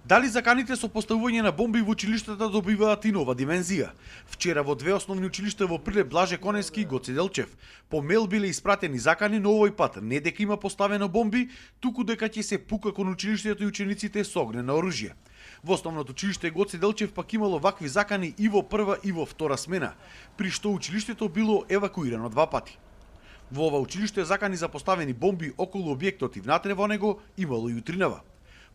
Дали заканите со поставување на бомби во училиштата добиваат и нова димензија? Вчера во две основни училишта во Прилеп Блаже Коневски и Гоце Делчев по мејл биле испратени закани, но овој пат не дека има поставено бомби, туку дека ќе се пука кон училиштето и учениците со огнено оружје. Во основното училиште Гоце Делчев пак имало вакви закани и во прва и во втора смена, при што училиштето било евакуирано два пати. Во ова училиште закани за поставени бомби околу објектот и внатре во него имало и утринава.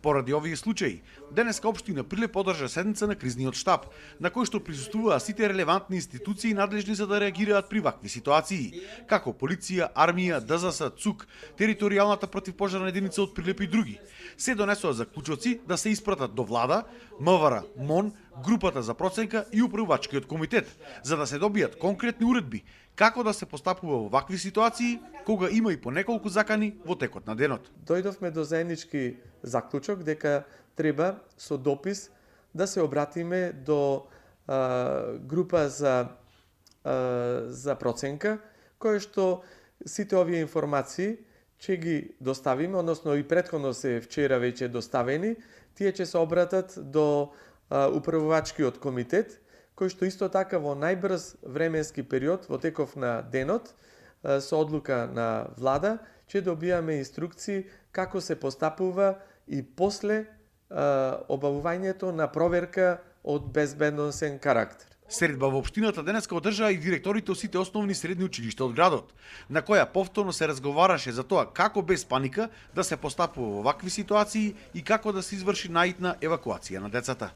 Поради овие случаи, денеска општина Прилеп одржа седница на кризниот штаб, на кој што присуствуваа сите релевантни институции надлежни за да реагираат при вакви ситуации, како полиција, армија, ДЗС, ЦУК, територијалната противпожарна единица од Прилеп и други. Се донесоа заклучоци да се испратат до влада, МВР, МОН, групата за проценка и управувачкиот комитет, за да се добијат конкретни уредби како да се постапува во вакви ситуации кога има и по неколку закани во текот на денот. Дојдовме до заеднички заклучок дека треба со допис да се обратиме до група за проценка, која што сите овие информации ќе ги доставиме, односно и претходно се вчера веќе доставени, тие ќе се обратат до управувачкиот комитет, кој што исто така во најбрз временски период во теков на денот со одлука на влада ќе добијаме инструкции како се постапува и после обавувањето на проверка од безбедносен карактер. Средба во општината денеска одржаа и директорите од сите основни средни училишта од градот, на која повторно се разговараше за тоа како без паника да се постапува во вакви ситуации и како да се изврши наидна евакуација на децата.